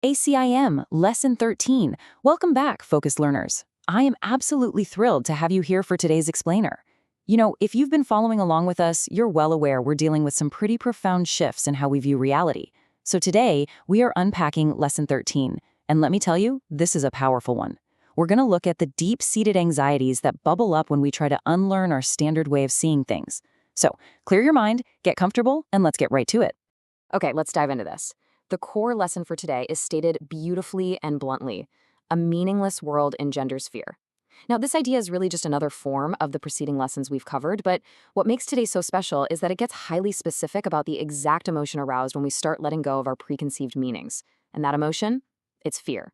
ACIM Lesson 13. Welcome back, focused learners. I am absolutely thrilled to have you here for today's explainer. If you've been following along with us, you're well aware we're dealing with some pretty profound shifts in how we view reality. So today, we are unpacking Lesson 13. And let me tell you, this is a powerful one. We're going to look at the deep-seated anxieties that bubble up when we try to unlearn our standard way of seeing things. So, clear your mind, get comfortable, and let's get right to it. Okay, let's dive into this. The core lesson for today is stated beautifully and bluntly. A meaningless world engenders fear. Now, this idea is really just another form of the preceding lessons we've covered, but what makes today so special is that it gets highly specific about the exact emotion aroused when we start letting go of our preconceived meanings. And that emotion? It's fear.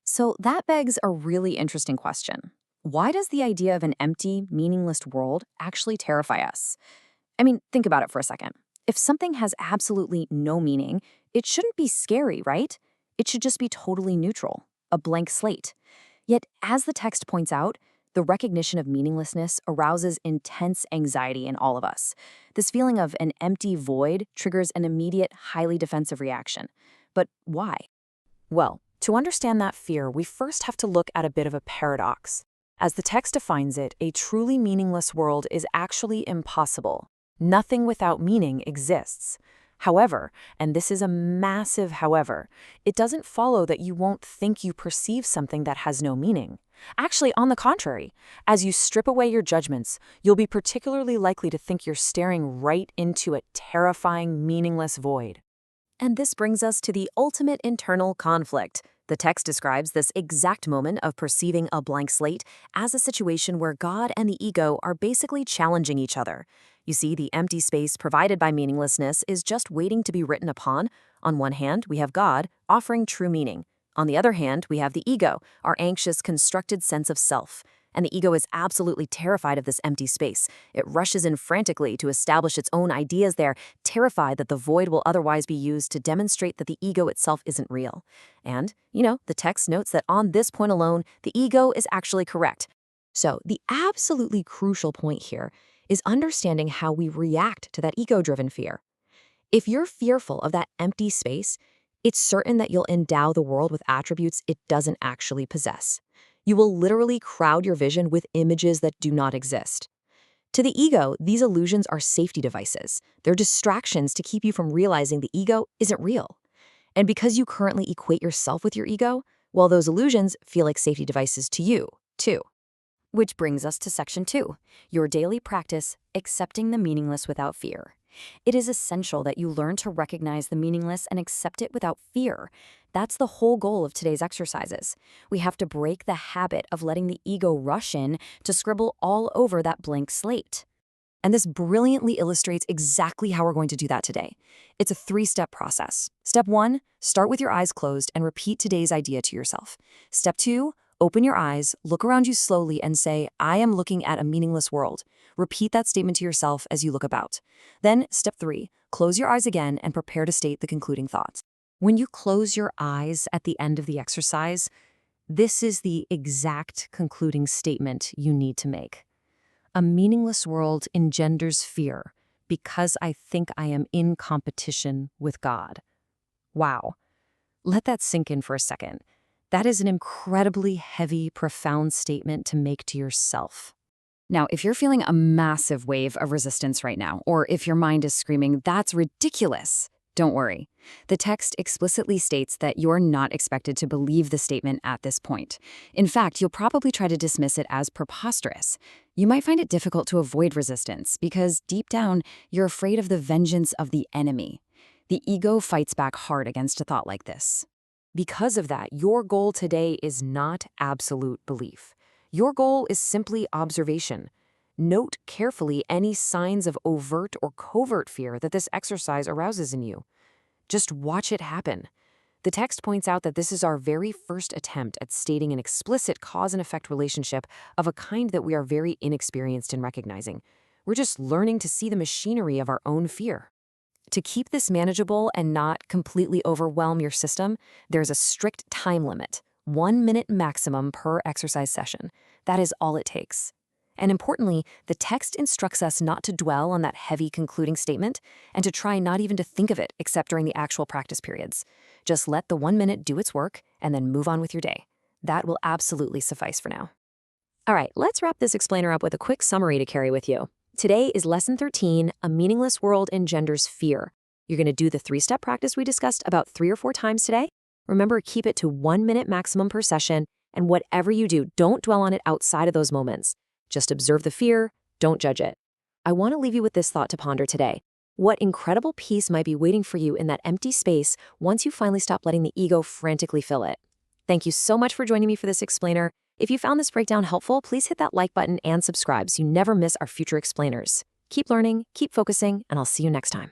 So that begs a really interesting question. Why does the idea of an empty, meaningless world actually terrify us? I mean, think about it for a second. If something has absolutely no meaning, it shouldn't be scary, right? It should just be totally neutral, a blank slate. Yet, as the text points out, the recognition of meaninglessness arouses intense anxiety in all of us. This feeling of an empty void triggers an immediate, highly defensive reaction. But why? Well, to understand that fear, we first have to look at a bit of a paradox. As the text defines it, a truly meaningless world is actually impossible. Nothing without meaning exists. However, and this is a massive however, it doesn't follow that you won't think you perceive something that has no meaning. Actually, on the contrary, as you strip away your judgments, you'll be particularly likely to think you're staring right into a terrifying, meaningless void. And this brings us to the ultimate internal conflict. The text describes this exact moment of perceiving a blank slate as a situation where God and the ego are basically challenging each other. You see, the empty space provided by meaninglessness is just waiting to be written upon. On one hand, we have God, offering true meaning. On the other hand, we have the ego, our anxious, constructed sense of self. And the ego is absolutely terrified of this empty space. It rushes in frantically to establish its own ideas there, terrified that the void will otherwise be used to demonstrate that the ego itself isn't real. And, the text notes that on this point alone, the ego is actually correct. So, the absolutely crucial point here is understanding how we react to that ego-driven fear. If you're fearful of that empty space, it's certain that you'll endow the world with attributes it doesn't actually possess. You will literally crowd your vision with images that do not exist. To the ego, these illusions are safety devices. They're distractions to keep you from realizing the ego isn't real. And because you currently equate yourself with your ego, well, those illusions feel like safety devices to you, too. Which brings us to Section 2, your daily practice, accepting the meaningless without fear. It is essential that you learn to recognize the meaningless and accept it without fear. That's the whole goal of today's exercises. We have to break the habit of letting the ego rush in to scribble all over that blank slate. And this brilliantly illustrates exactly how we're going to do that today. It's a 3-step process. Step 1, start with your eyes closed and repeat today's idea to yourself. Step 2, open your eyes, look around you slowly and say, I am looking at a meaningless world. Repeat that statement to yourself as you look about. Then, step 3, close your eyes again and prepare to state the concluding thoughts. When you close your eyes at the end of the exercise, this is the exact concluding statement you need to make. A meaningless world engenders fear because I think I am in competition with God. Wow. Let that sink in for a second. That is an incredibly heavy, profound statement to make to yourself. Now, if you're feeling a massive wave of resistance right now, or if your mind is screaming, that's ridiculous, don't worry. The text explicitly states that you're not expected to believe the statement at this point. In fact, you'll probably try to dismiss it as preposterous. You might find it difficult to avoid resistance because deep down, you're afraid of the vengeance of the enemy. The ego fights back hard against a thought like this. Because of that, your goal today is not absolute belief. Your goal is simply observation. Note carefully any signs of overt or covert fear that this exercise arouses in you. Just watch it happen. The text points out that this is our very first attempt at stating an explicit cause and effect relationship of a kind that we are very inexperienced in recognizing. We're just learning to see the machinery of our own fear. To keep this manageable and not completely overwhelm your system, there's a strict time limit, 1 minute maximum per exercise session. That is all it takes. And importantly, the text instructs us not to dwell on that heavy concluding statement and to try not even to think of it except during the actual practice periods. Just let the 1 minute do its work and then move on with your day. That will absolutely suffice for now. All right, let's wrap this explainer up with a quick summary to carry with you. Today is Lesson 13, A Meaningless World Engenders Fear. You're going to do the 3-step practice we discussed about 3 or 4 times today. Remember, keep it to 1 minute maximum per session, and whatever you do, don't dwell on it outside of those moments. Just observe the fear, don't judge it. I want to leave you with this thought to ponder today. What incredible peace might be waiting for you in that empty space once you finally stop letting the ego frantically fill it? Thank you so much for joining me for this explainer. If you found this breakdown helpful, please hit that like button and subscribe so you never miss our future explainers. Keep learning, keep focusing, and I'll see you next time.